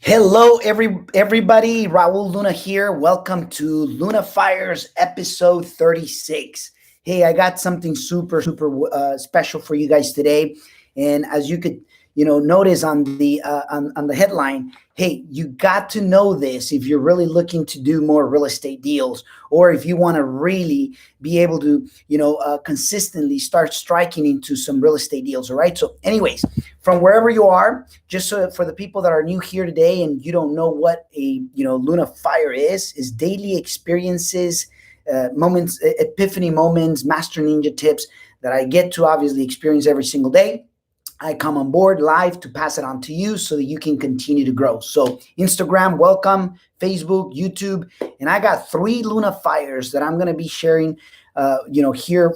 Hello, everybody. Raul Luna here. Welcome to Luna Fires episode 36. Hey, I got something super special for you guys today, and as you could notice on the headline, hey, you got to know this if you're really looking to do more real estate deals, or if you want to really be able to consistently start striking into some real estate deals. All right. So, anyways, from wherever you are, just so for the people that are new here today and you don't know what a Luna Fire is daily experiences, moments, epiphany moments, master ninja tips that I get to obviously experience every single day. I come on board live to pass it on to you so that you can continue to grow. So Instagram, welcome, Facebook, YouTube, and I got 3 Luna Fires that I'm going to be sharing, here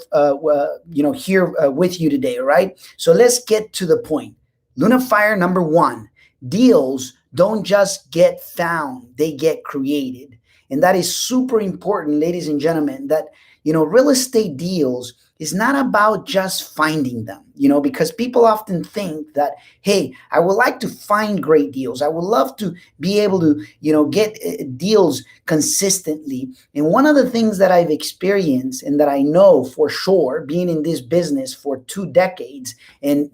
with you today. All right. So let's get to the point. Luna Fire number 1: deals don't just get found; they get created, and that is super important, ladies and gentlemen. That real estate deals is not about just finding them, because people often think that, hey, I would like to find great deals. I would love to be able to, get deals consistently. And one of the things that I've experienced and that I know for sure, being in this business for 2 decades, and,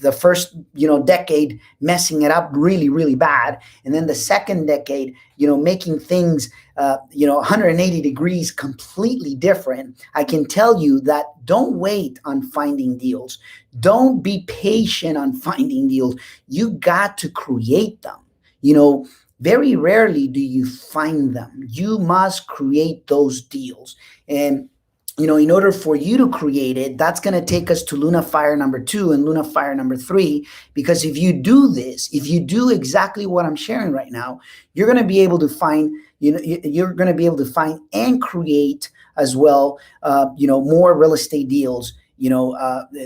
the first, decade messing it up really, really bad. And then the second decade, making things 180 degrees completely different. I can tell you that don't wait on finding deals. Don't be patient on finding deals. You got to create them. Very rarely do you find them. You must create those deals. And in order for you to create it, that's going to take us to Luna Fire number 2 and Luna Fire number 3. Because if you do this, if you do exactly what I'm sharing right now, you're going to be able to find, you're going to be able to find and create as well, more real estate deals,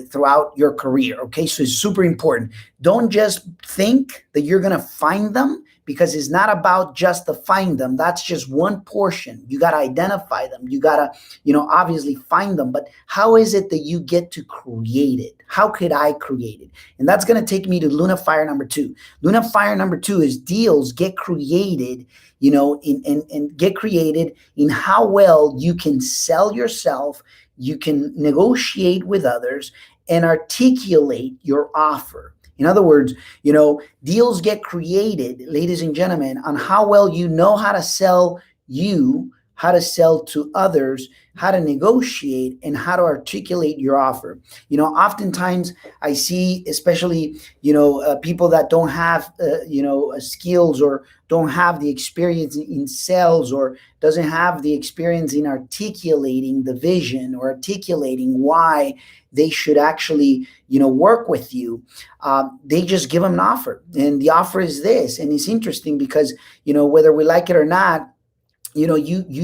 throughout your career. Okay. So it's super important. Don't just think that you're going to find them, because it's not about just the find them. That's just one portion. You got to identify them. You got to, obviously find them. But how is it that you get to create it? How could I create it? And that's going to take me to Luna Fire number 2. Luna Fire number 2 is deals get created, and get created in how well you can sell yourself, you can negotiate with others, and articulate your offer. In other words, deals get created, ladies and gentlemen, on how well you know how to sell how to sell to others, how to negotiate, and how to articulate your offer. Oftentimes I see, especially, people that don't have, skills, or don't have the experience in sales, or doesn't have the experience in articulating the vision, or articulating why they should actually, work with you. They just give them an offer, and the offer is this. And it's interesting because, whether we like it or not, you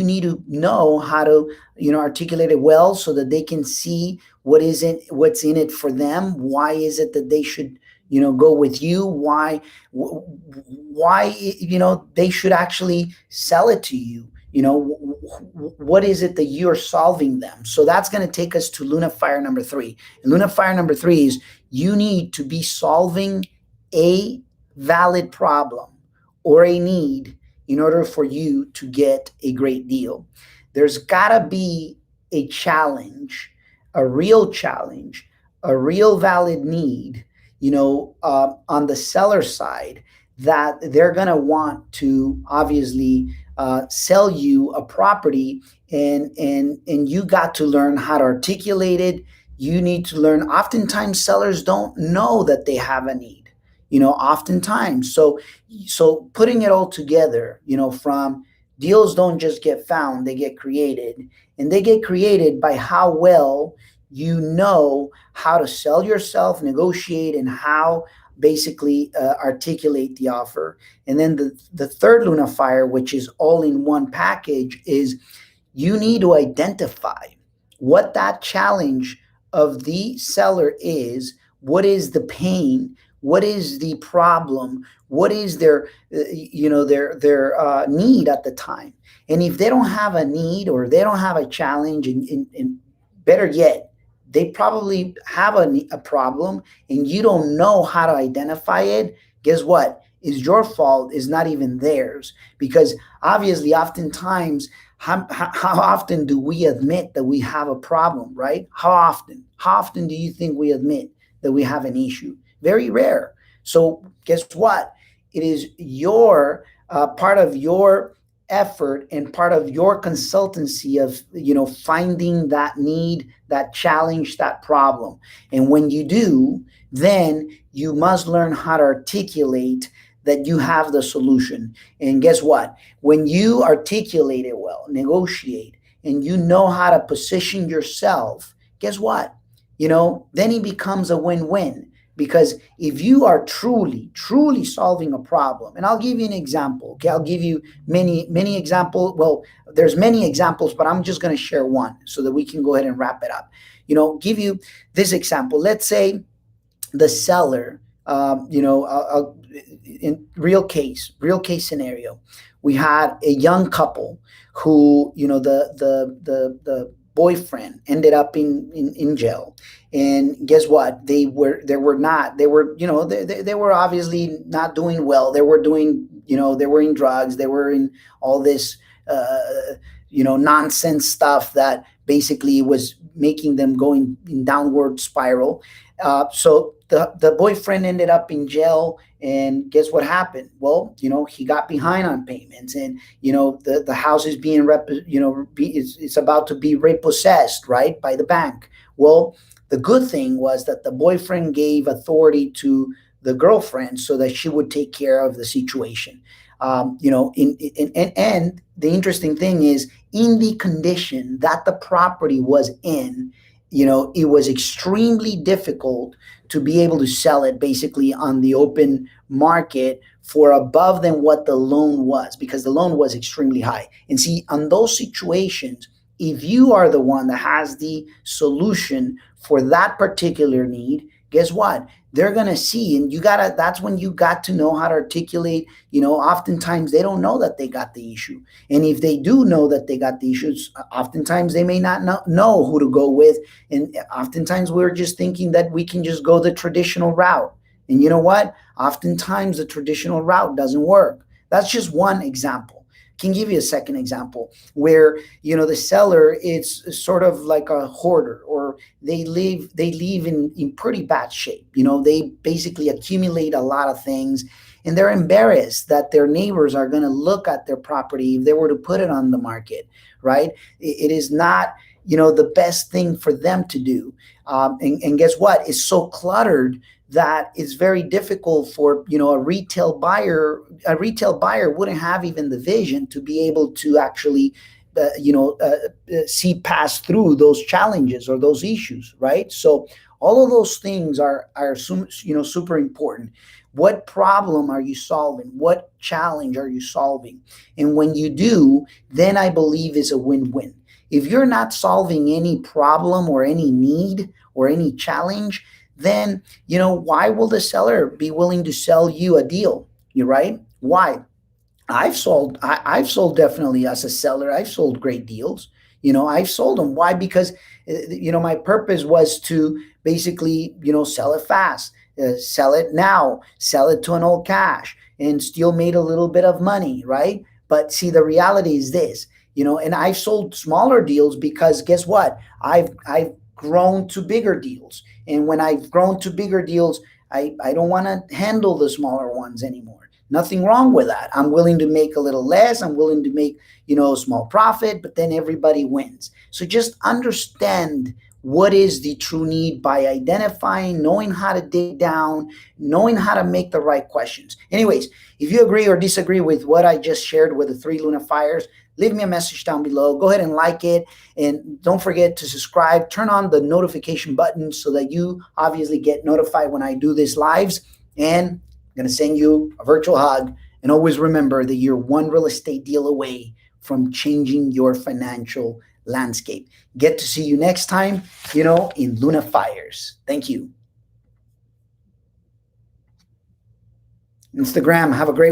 need to know how to articulate it well, so that they can see what's in it for them. Why is it that they should go with you? Why they should actually sell it to you? What is it that you're solving them? So that's going to take us to Luna Fire number 3. And Luna Fire number 3 is you need to be solving a valid problem or a need in order for you to get a great deal. There's got to be a challenge, a real valid need, on the seller side, that they're going to want to obviously sell you a property, and you got to learn how to articulate it. You need to learn. Oftentimes sellers don't know that they have a need, oftentimes. So putting it all together, from deals don't just get found, they get created. And they get created by how well you know how to sell yourself, negotiate, and how basically articulate the offer. And then the third Luna Fire, which is all in one package, is you need to identify what that challenge of the seller is. What is the pain? What is the problem? What is their need at the time? And if they don't have a need, or they don't have a challenge, and better yet, they probably have a problem, and you don't know how to identify it, guess what? is your fault, is not even theirs. Because obviously, oftentimes, how often do we admit that we have a problem, right? How often? How often do you think we admit that we have an issue? Very rare. So, guess what? It is your part of your effort and part of your consultancy of finding that need, that challenge, that problem. And when you do, then you must learn how to articulate that you have the solution. And guess what? When you articulate it well, negotiate, and you know how to position yourself, guess what? Then it becomes a win-win. Because if you are truly, truly solving a problem, and I'll give you an example. Okay, I'll give you many examples. Well, there's many examples, but I'm just going to share one so that we can go ahead and wrap it up. Give you this example. Let's say the seller, in real case scenario, we had a young couple who, the boyfriend ended up in jail. And guess what? They were obviously not doing well. They were in drugs. They were in all this, nonsense stuff that basically was making them going in downward spiral. So the boyfriend ended up in jail, and guess what happened? Well, he got behind on payments, and the house is being it's about to be repossessed, right, by the bank. Well, the good thing was that the boyfriend gave authority to the girlfriend so that she would take care of the situation. And the interesting thing is, in the condition that the property was in, it was extremely difficult to be able to sell it basically on the open market for above than what the loan was, because the loan was extremely high. And see, on those situations, if you are the one that has the solution for that particular need, guess what? They're going to see, and that's when you got to know how to articulate. Oftentimes they don't know that they got the issue. And if they do know that they got the issues, oftentimes they may not know who to go with. And oftentimes we're just thinking that we can just go the traditional route. And you know what? Oftentimes the traditional route doesn't work. That's just one example. Can give you a second example where the seller is sort of like a hoarder, or they live in pretty bad shape. They basically accumulate a lot of things, and they're embarrassed that their neighbors are going to look at their property if they were to put it on the market, right? It is not the best thing for them to do. And guess what? It's so cluttered that it's very difficult for a retail buyer. A retail buyer wouldn't have even the vision to be able to actually see past through those challenges or those issues, right? So all of those things are super important. What problem are you solving? What challenge are you solving? And when you do, then I believe is a win-win. If you're not solving any problem or any need or any challenge, then why will the seller be willing to sell you a deal? You're right. Why? I've sold definitely as a seller. I've sold great deals. I've sold them. Why? Because my purpose was to basically sell it fast, sell it now, sell it to an old cash, and still made a little bit of money, right? But see, the reality is this, and I've sold smaller deals because guess what? I've grown to bigger deals. And when I've grown to bigger deals, I don't want to handle the smaller ones anymore. Nothing wrong with that. I'm willing to make a little less. I'm willing to make, a small profit, but then everybody wins. So just understand what is the true need by identifying, knowing how to dig down, knowing how to make the right questions. Anyways, if you agree or disagree with what I just shared with the 3 Luna Fires, leave me a message down below. Go ahead and like it. And don't forget to subscribe. Turn on the notification button so that you obviously get notified when I do these lives. And I'm going to send you a virtual hug. And always remember that you're one real estate deal away from changing your financial landscape. Get to see you next time, in Luna Fires. Thank you. Instagram, have a great one.